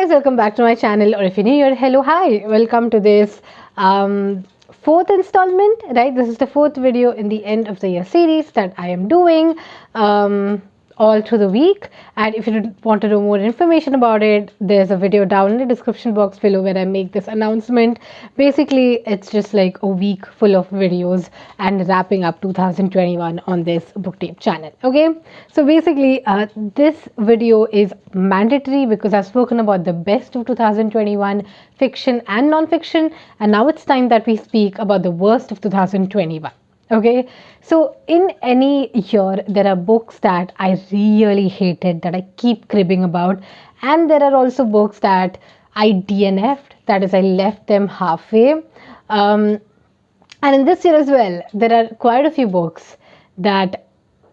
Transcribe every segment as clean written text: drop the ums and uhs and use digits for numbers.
guys, welcome back to my channel, or if you're new here, hello, hi, welcome to this fourth installment, right? This is the fourth video in the end of the year series that I am doing all through the week. And if you want to know more information about it, there's a video down in the description box below where I make this announcement. Basically, it's just like a week full of videos and wrapping up 2021 on this book tape channel. Okay, so basically this video is mandatory because I've spoken about the best of 2021 fiction and non-fiction, and now it's time that we speak about the worst of 2021. Okay, so in any year there are books that I really hated, that I keep cribbing about, and there are also books that I DNF'd, that is, I left them halfway. And in this year as well, there are quite a few books that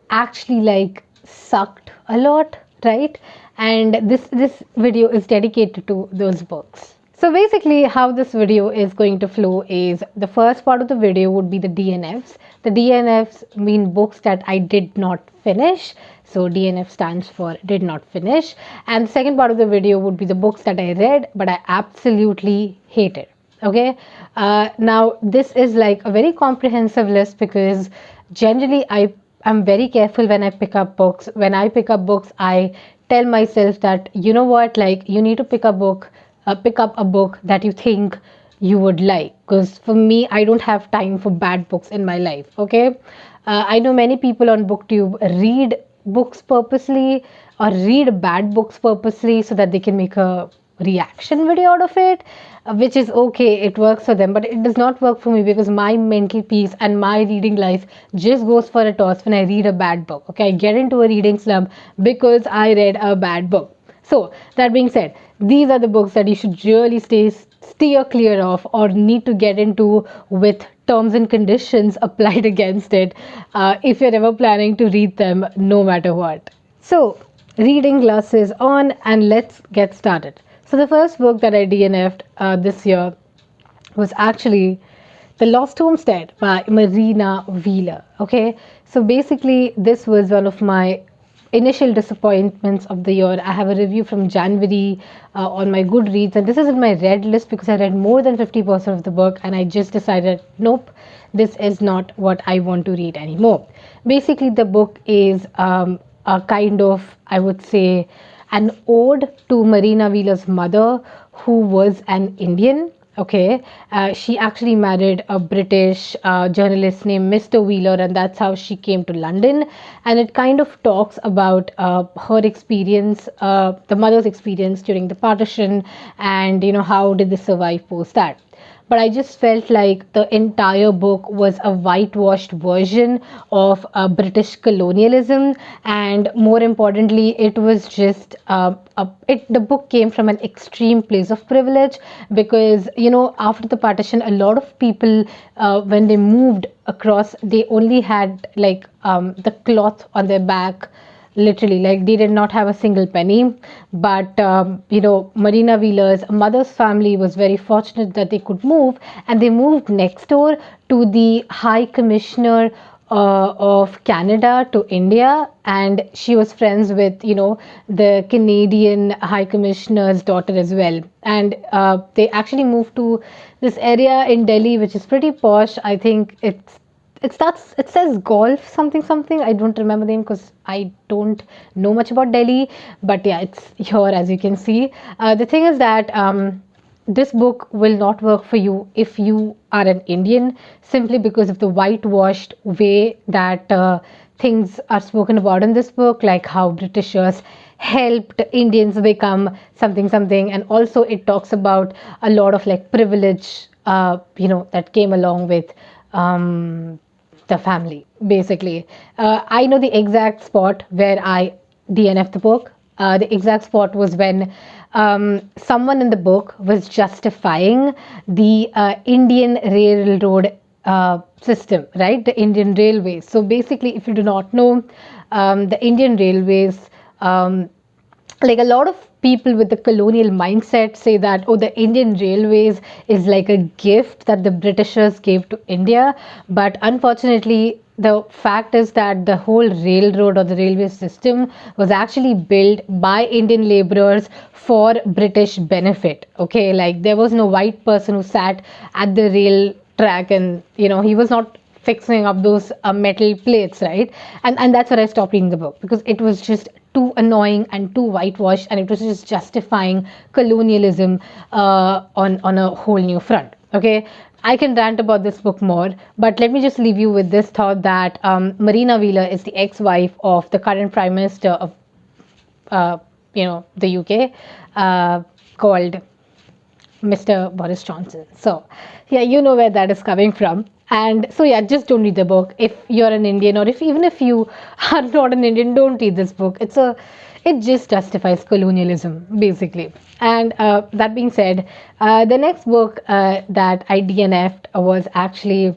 actually sucked a lot, right? And this video is dedicated to those books. So basically how this video is going to flow is, the first part of the video would be the DNFs. The DNFs mean books that I did not finish. So DNF stands for did not finish. And the second part of the video would be the books that I read but I absolutely hated. Okay, now this is like a very comprehensive list because generally I'm very careful when I pick up books. When I pick up books, I tell myself that, you know what, like, you need to pick up a book that you think you would like, because for me, I don't have time for bad books in my life. Okay, I know many people on booktube read books purposely or read bad books purposely so that they can make a reaction video out of it, which is okay, it works for them, but it does not work for me because my mental peace and my reading life just goes for a toss when I read a bad book. Okay, I get into a reading slump because I read a bad book. So that being said, these are the books that you should really steer clear of, or need to get into with terms and conditions applied against it if you're ever planning to read them, no matter what. So reading glasses on, and let's get started. So the first book that I DNF'd this year was actually The Lost Homestead by Marina Wheeler. Okay, so basically this was one of my initial disappointments of the year. I have a review from January on my Goodreads, and this is in my read list because I read more than 50% of the book and I just decided, nope, this is not what I want to read anymore. Basically, the book is a kind of, I would say, an ode to Marina Wheeler's mother, who was an Indian. Okay, she actually married a British journalist named Mr. Wheeler, and that's how she came to London. And it kind of talks about her experience, the mother's experience during the partition, and how did they survive post that. But I just felt like the entire book was a whitewashed version of British colonialism, and more importantly, it was just the book came from an extreme place of privilege because after the partition, a lot of people when they moved across, they only had the cloth on their back. Literally, like, they did not have a single penny. But Marina Wheeler's mother's family was very fortunate that they could move, and they moved next door to the High Commissioner of Canada to India, and she was friends with the Canadian High Commissioner's daughter as well. And they actually moved to this area in Delhi, which is pretty posh. I think it says golf something. I don't remember the name because I don't know much about Delhi, but yeah, it's here, as you can see. The thing is that this book will not work for you if you are an Indian, simply because of the whitewashed way that things are spoken about in this book, like how Britishers helped Indians become something, and also it talks about a lot of privilege that came along with the family. Basically, I know the exact spot where I DNF the book. The exact spot was when someone in the book was justifying the Indian railroad system, right? The Indian railways. So basically, if you do not know, the Indian railways, a lot of people with the colonial mindset say that, oh, the Indian Railways is like a gift that the Britishers gave to India. But unfortunately, the fact is that the whole railroad or the railway system was actually built by Indian laborers for British benefit. Okay, like there was no white person who sat at the rail track and, he was not fixing up those metal plates, right? And that's where I stopped reading the book, because it was just too annoying and too whitewashed, and it was just justifying colonialism on a whole new front. Okay, I can rant about this book more, but let me just leave you with this thought that Marina Wheeler is the ex-wife of the current Prime Minister of the UK, called Mr. Boris Johnson. So, yeah, you know where that is coming from. And so, yeah, just don't read the book. If you're an Indian, or even if you are not an Indian, don't read this book. It just justifies colonialism, basically. And that being said, the next book that I DNF'd was actually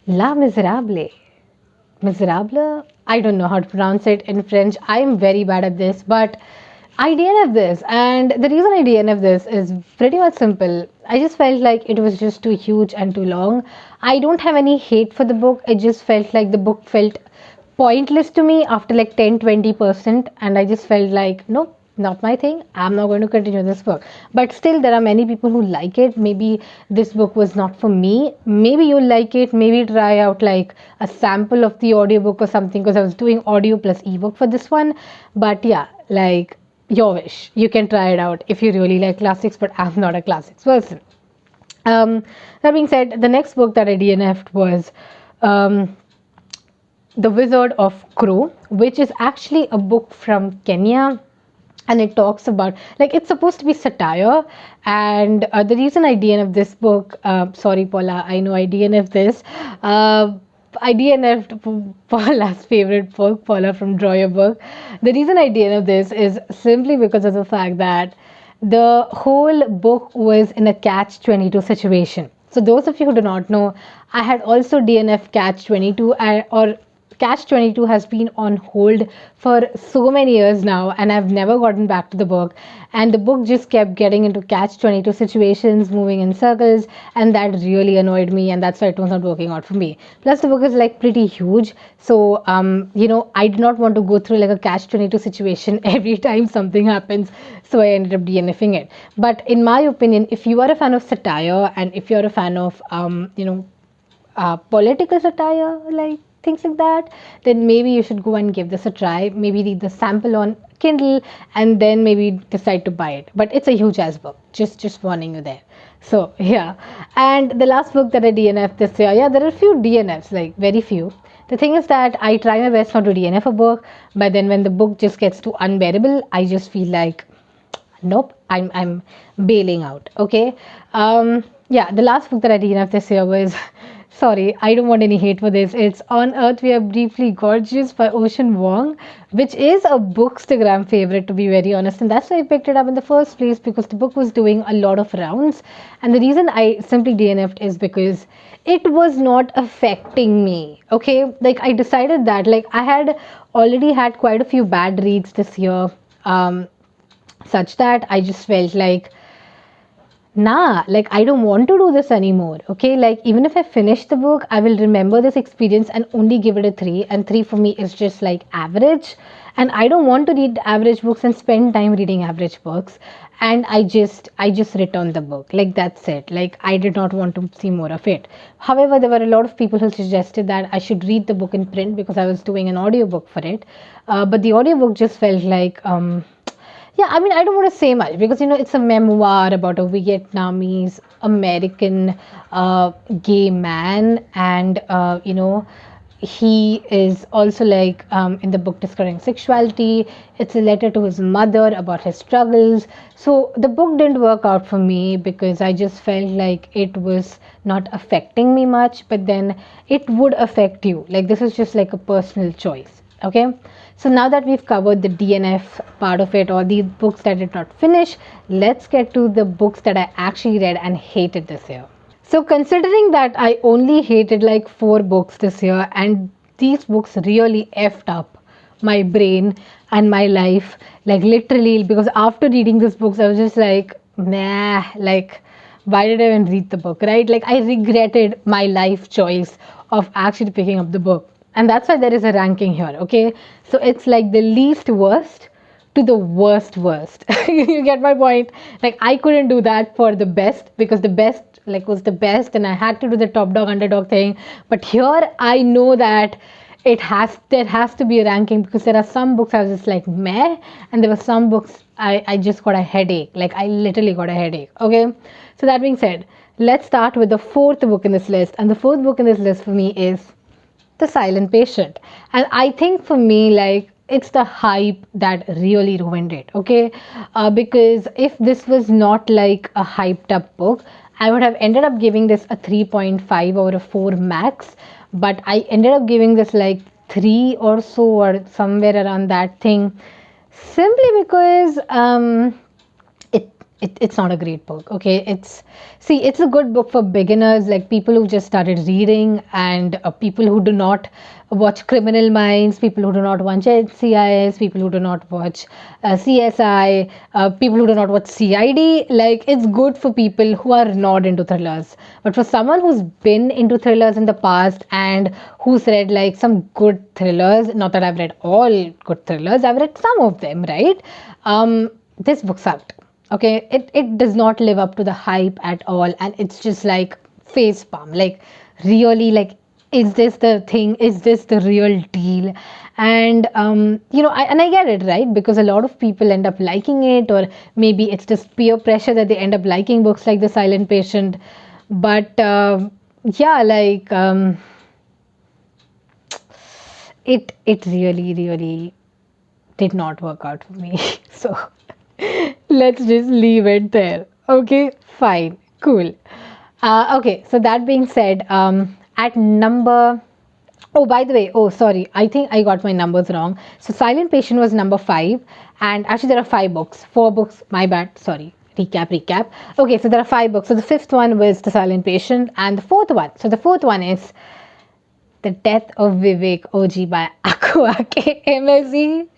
La Miserable. Miserable? I don't know how to pronounce it in French. I'm very bad at this, but I DNF this, and the reason I DNF this is pretty much simple. I just felt like it was just too huge and too long. I don't have any hate for the book. It just felt like the book felt pointless to me after like 10-20%, and I just felt like, nope, not my thing. I'm not going to continue this book. But still, there are many people who like it. Maybe this book was not for me. Maybe you'll like it. Maybe try out like a sample of the audiobook or something, because I was doing audio plus ebook for this one. But yeah, like, your wish. You can try it out if you really like classics, but I'm not a classics person. That being said, the next book that I DNF'd was The Wizard of Crow, which is actually a book from Kenya. And it talks about, like, it's supposed to be satire. And the reason I DNF this book, sorry, Paula, I know I DNF this. I DNF'd Paula's favorite book, Paula from Draw Your Book. The reason I DNF this is simply because of the fact that the whole book was in a catch-22 situation. So those of you who do not know, I had also DNF catch-22, or Catch-22 has been on hold for so many years now, and I've never gotten back to the book. And the book just kept getting into Catch-22 situations, moving in circles, and that really annoyed me, and that's why it was not working out for me. Plus, the book is like pretty huge, so I did not want to go through like a Catch-22 situation every time something happens, so I ended up DNFing it. But in my opinion, if you are a fan of satire, and if you're a fan of political satire, like things like that, then maybe you should go and give this a try. Maybe read the sample on Kindle and then maybe decide to buy it. But it's a huge ass book. Just warning you there. So yeah. And the last book that I DNF this year, yeah, there are a few DNFs, like very few. The thing is that I try my best not to DNF a book, but then when the book just gets too unbearable, I just feel like, nope, I'm bailing out. Okay. Yeah, the last book that I DNF this year was sorry, I don't want any hate for this. It's On Earth We Are Briefly Gorgeous by Ocean Wong, which is a Bookstagram favorite, to be very honest. And that's why I picked it up in the first place, because the book was doing a lot of rounds. And the reason I simply DNF'd is because it was not affecting me. Okay, like I decided that, like, I had already had quite a few bad reads this year, such that I just felt like, nah, like I don't want to do this anymore. Okay, like even if I finish the book, I will remember this experience and only give it a 3, and 3 for me is just like average, and I don't want to read average books and spend time reading average books. And I just returned the book, like that's it. Like I did not want to see more of it. However, there were a lot of people who suggested that I should read the book in print, because I was doing an audiobook for it, but the audiobook just felt like yeah, I mean, I don't want to say much, because, it's a memoir about a Vietnamese American gay man. And, he is also like in the book discovering sexuality. It's a letter to his mother about his struggles. So the book didn't work out for me, because I just felt like it was not affecting me much. But then it would affect you. Like this is just like a personal choice. Okay. So now that we've covered the DNF part of it, or the books that I did not finish, let's get to the books that I actually read and hated this year. So considering that I only hated like 4 books this year, and these books really effed up my brain, and my life. Like literally, because after reading this book, I was just like, nah, like why did I even read the book, right? Like I regretted my life choice of actually picking up the book. And that's why there is a ranking here, okay? So it's like the least worst to the worst. You get my point? Like I couldn't do that for the best, because the best like was the best and I had to do the top dog underdog thing. But here I know that there has to be a ranking, because there are some books I was just like meh, and there were some books I just got a headache. Like I literally got a headache. Okay. So that being said, let's start with the fourth book in this list. And the fourth book in this list for me is The Silent Patient. And I think for me, like, it's the hype that really ruined it, okay? Because if this was not like a hyped up book, I would have ended up giving this a 3.5 or a 4 max. But I ended up giving this like 3 or so, or somewhere around that thing, simply because it's not a great book. Okay, it's a good book for beginners, like people who just started reading, and people who do not watch Criminal Minds, people who do not watch CIS, people who do not watch CSI, people who do not watch CID. Like it's good for people who are not into thrillers, but for someone who's been into thrillers in the past and who's read like some good thrillers, not that I've read all good thrillers, I've read some of them, right? This book sucked. Okay, it does not live up to the hype at all, and it's just like face palm. Like really, like, is this the thing? Is this the real deal? And I get it, right? Because a lot of people end up liking it, or maybe it's just peer pressure that they end up liking books like The Silent Patient. But yeah, like it really did not work out for me. So let's just leave it there. Okay, fine, cool. Okay, so that being said, at number. Oh, by the way, oh, sorry, I think I got my numbers wrong. So, Silent Patient was number 5, and actually, there are 5 books, 4 books, my bad, sorry. Recap. Okay, so there are 5 books. So, the fifth one was The Silent Patient, and the fourth one. So, the fourth one is The Death of Vivek OG by Akuake MSE.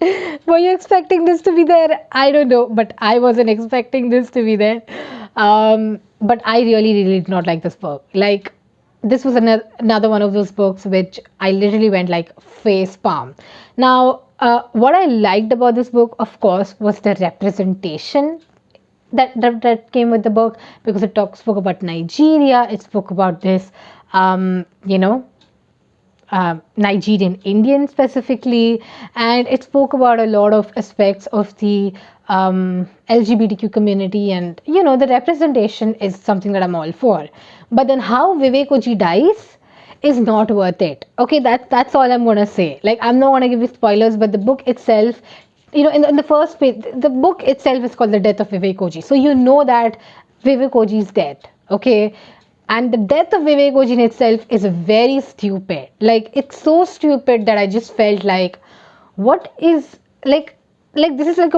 Were you expecting this to be there? I don't know, but I wasn't expecting this to be there. But I really did not like this book. Like, this was another one of those books which I literally went like face palm. Now, what I liked about this book, of course, was the representation that came with the book, because it spoke about Nigeria. It spoke about this, Nigerian Indian specifically, and it spoke about a lot of aspects of the LGBTQ community, and the representation is something that I'm all for. But then how Vivek Oji dies is not worth it. Okay, that's all I'm gonna say. Like, I'm not gonna give you spoilers, but the book itself, in the first page, the book itself is called The Death of Vivek Oji. So you know that Vivek Oji is dead. Okay. And the death of Vivek Oji in itself is very stupid. Like, it's so stupid that I just felt like, what is, like this is like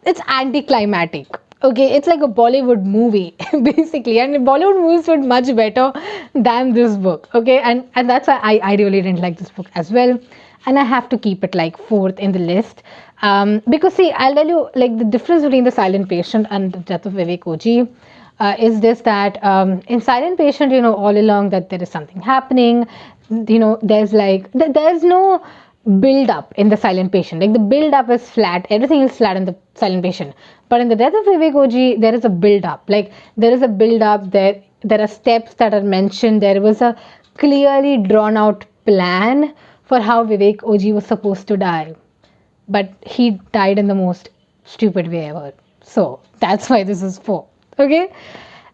it's anticlimactic. Okay, it's like a Bollywood movie, basically. And Bollywood movies were much better than this book. Okay, and that's why I really didn't like this book as well. And I have to keep it like 4th in the list. Because see, I'll tell you, like, the difference between The Silent Patient and The Death of Vivek Oji is this, that in Silent Patient, all along that there is something happening. There's no build up in The Silent Patient. Like, the build up is flat. Everything is flat in The Silent Patient. But in The Death of Vivek Oji, there is a build up. Like, there is a build up. There are steps that are mentioned. There was a clearly drawn out plan for how Vivek Oji was supposed to die. But he died in the most stupid way ever. So that's why this is 4. Okay,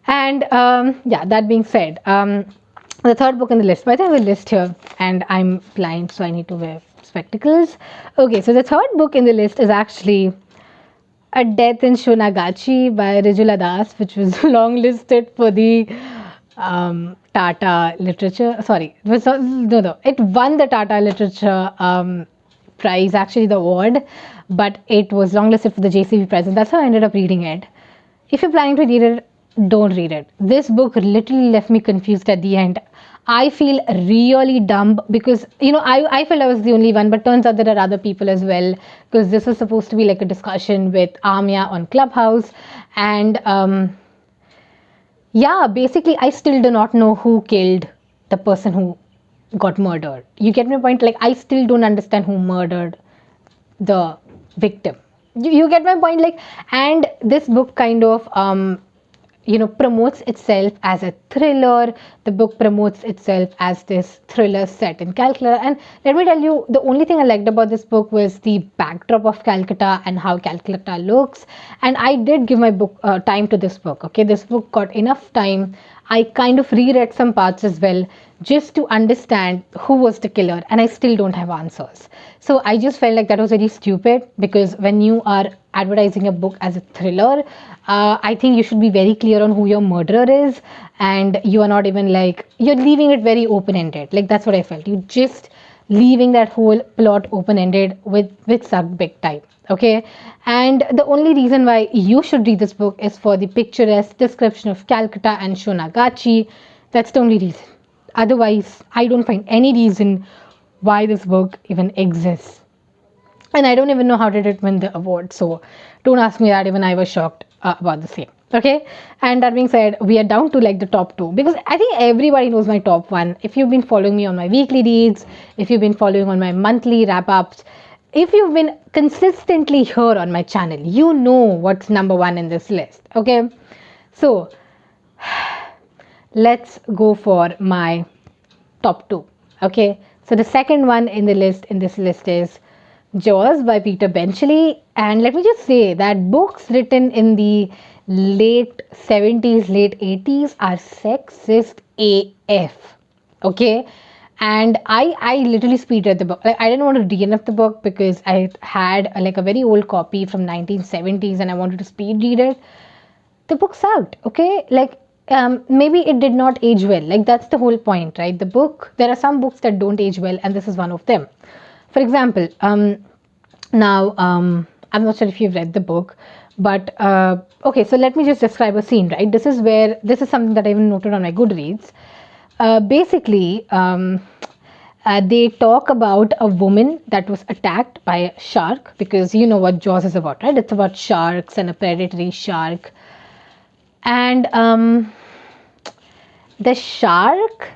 and that being said, the third book in the list, but I have a list here and I'm blind, so I need to wear spectacles. Okay, so the third book in the list is actually A Death in Shonagachi by Rijula Das, which was longlisted for the Tata Literature. Sorry, it won the Tata Literature prize, actually the award, but it was longlisted for the JCB prize, and that's how I ended up reading it. If you're planning to read it, don't read it. This book literally left me confused at the end. I feel really dumb because, I felt I was the only one, but turns out there are other people as well, because this is supposed to be like a discussion with Amya on Clubhouse. And yeah, basically, I still do not know who killed the person who got murdered. You get my point? Like, I still don't understand who murdered the victim. You get my point? Like, and this book kind of promotes itself as a thriller. The book promotes itself as this thriller set in Calcutta. And let me tell you, the only thing I liked about this book was the backdrop of Calcutta and how Calcutta looks. And I did give my book time to this book. Okay, this book got enough time. I kind of reread some parts as well, just to understand who was the killer, and I still don't have answers. So I just felt like that was very stupid, because when you are advertising a book as a thriller, I think you should be very clear on who your murderer is, and you are not even like, you're leaving it very open-ended. Like, that's what I felt. You just leaving that whole plot open-ended with sucked big time. Okay, and the only reason why you should read this book is for the picturesque description of Calcutta and Shonagachi. That's the only reason. Otherwise, I don't find any reason why this book even exists. And I don't even know how did it win the award. So don't ask me that. Even I was shocked about the same. Okay. And that being said, we are down to like the top two, because I think everybody knows my top one. If you've been following me on my weekly reads, if you've been following on my monthly wrap ups, if you've been consistently here on my channel, you know what's number one in this list. Okay. So let's go for my top two. Okay, so the second one in this list is Jaws by Peter Benchley. And let me just say that books written in the late 70s, late 80s are sexist AF. Okay, and I literally speed read the book. Like, I didn't want to DNF the book because I had like a very old copy from 1970s and I wanted to speed read it. The book's out. Okay, like, maybe it did not age well. Like, that's the whole point, right? The book, there are some books that don't age well, and this is one of them. For example, now, I'm not sure if you've read the book, but okay, so let me just describe a scene, right? This is something that I even noted on my Goodreads. Basically, they talk about a woman that was attacked by a shark, because you know what Jaws is about, right? It's about sharks and a predatory shark. And the shark,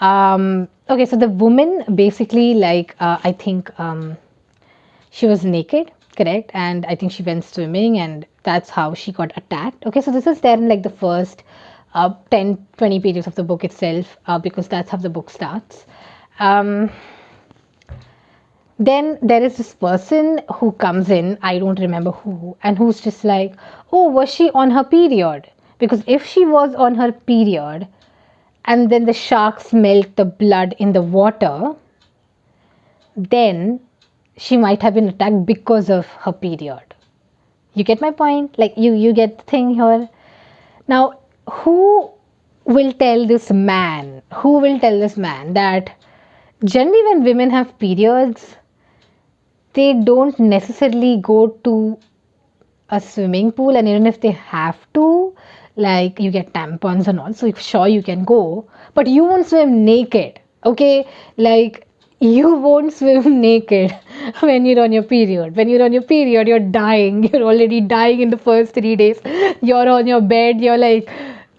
okay, so the woman basically, like, I think she was naked, correct? And I think she went swimming, and that's how she got attacked. Okay, so this is there in like the first 10-20 pages of the book itself, because that's how the book starts. Then there is this person who comes in, I don't remember who, and who's just like, oh, was she on her period? Because if she was on her period and then the shark smelled the blood in the water, then she might have been attacked because of her period. You get my point? Like, you get the thing here. Now, who will tell this man that generally when women have periods, they don't necessarily go to a swimming pool, and even if they have to, like, you get tampons and all, so sure you can go, but you won't swim naked. Okay, like, you won't swim naked when you're on your period. When you're on your period, you're dying. You're already dying in the first 3 days. You're on your bed, you're like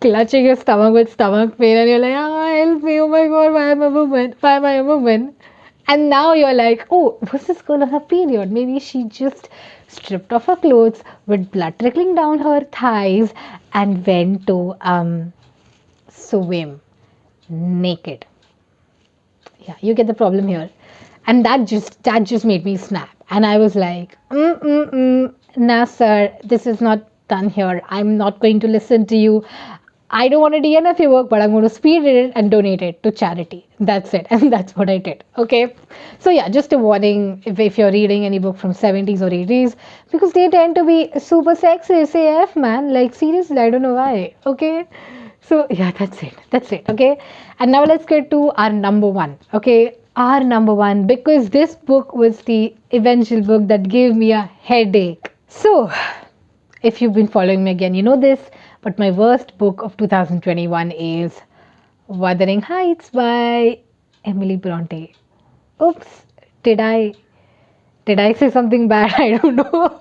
clutching your stomach with stomach pain, and you're like, help me, oh my god, why am I a woman? And now you're like, oh, was this girl on her period? Maybe she just stripped off her clothes with blood trickling down her thighs and went to swim naked. Yeah, you get the problem here. And that just made me snap. And I was like, nah, sir, this is not done here. I'm not going to listen to you. I don't want to DNF your work, but I'm going to speed read it and donate it to charity. That's it. And that's what I did. Okay. So yeah, just a warning if you're reading any book from 70s or 80s, because they tend to be super sexist AF, man. Like, seriously, I don't know why. Okay. So yeah, that's it. Okay. And now let's get to our number one. Okay. Our number one, because this book was the eventual book that gave me a headache. So if you've been following me again, you know this. But my worst book of 2021 is Wuthering Heights by Emily Bronte. Oops, did I say something bad? I don't know.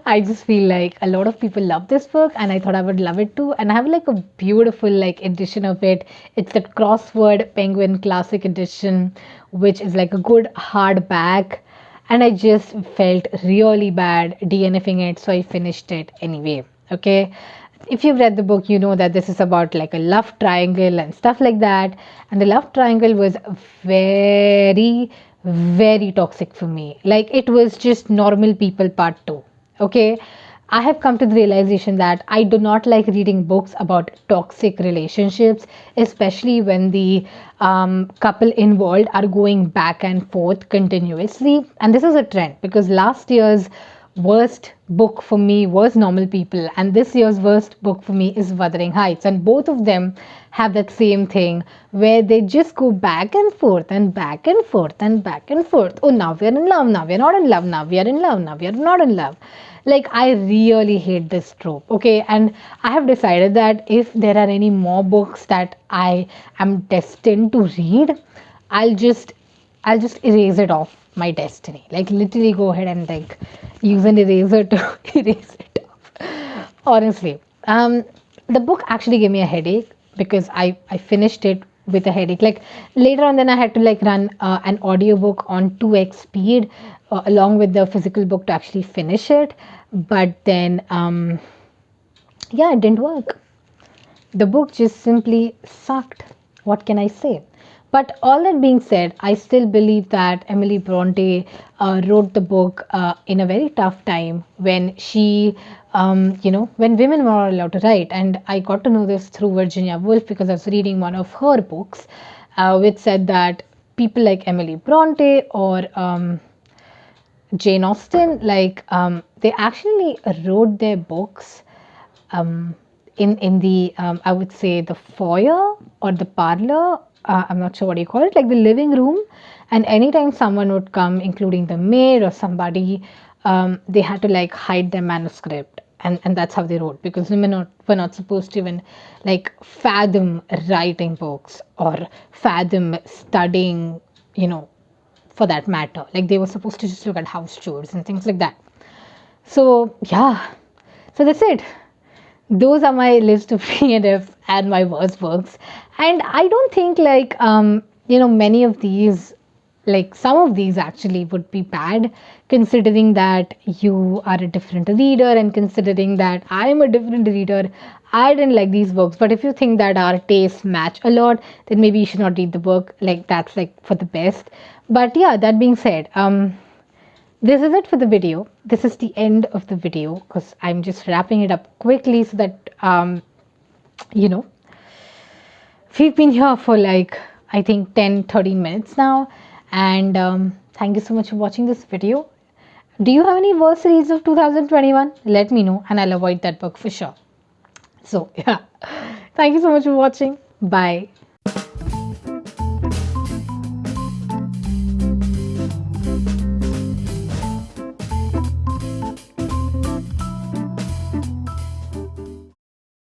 I just feel like a lot of people love this book and I thought I would love it too. And I have like a beautiful like edition of it. It's that crossword penguin classic edition, which is like a good hardback. And I just felt really bad DNFing it, so I finished it anyway. Okay. If you've read the book, you know that this is about like a love triangle and stuff like that. And the love triangle was very, very toxic for me. Like it was just normal people part two. Okay. I have come to the realization that I do not like reading books about toxic relationships, especially when the couple involved are going back and forth continuously. And this is a trend because last year's worst book for me was Normal People, and this year's worst book for me is Wuthering Heights. And both of them have that same thing where they just go back and forth and back and forth and back and forth. Oh, now we're in love, now we're not in love, now we are in love, now we are not in love. Like, I really hate this trope. Okay, and I have decided that if there are any more books that I am destined to read, I'll just erase it off my destiny. Like literally go ahead and like use an eraser to erase it off. Honestly. The book actually gave me a headache because I finished it with a headache. Like later on then I had to like run an audiobook on 2x speed along with the physical book to actually finish it. But then yeah, it didn't work. The book just simply sucked. What can I say? But all that being said, I still believe that Emily Bronte wrote the book in a very tough time when she, when women were not allowed to write. And I got to know this through Virginia Woolf because I was reading one of her books, which said that people like Emily Bronte or Jane Austen, like they actually wrote their books in the I would say the foyer or the parlor. I'm not sure what you call it, like the living room. And anytime someone would come, including the maid or somebody, they had to like hide their manuscript, and that's how they wrote because women were not supposed to even like fathom writing books or fathom studying, for that matter. Like they were supposed to just look at house chores and things like that. So yeah, so that's it. Those are my list of DNFs and my worst works. And I don't think like many of these, like some of these actually would be bad, considering that you are a different reader and considering that I'm a different reader. I didn't like these books, but if you think that our tastes match a lot, then maybe you should not read the book. Like that's like for the best. But yeah, that being said, this is it for the video. This is the end of the video because I'm just wrapping it up quickly so that, we've been here for like, I think 10-13 minutes now. And thank you so much for watching this video. Do you have any worst reads of 2021? Let me know and I'll avoid that book for sure. So yeah, thank you so much for watching. Bye.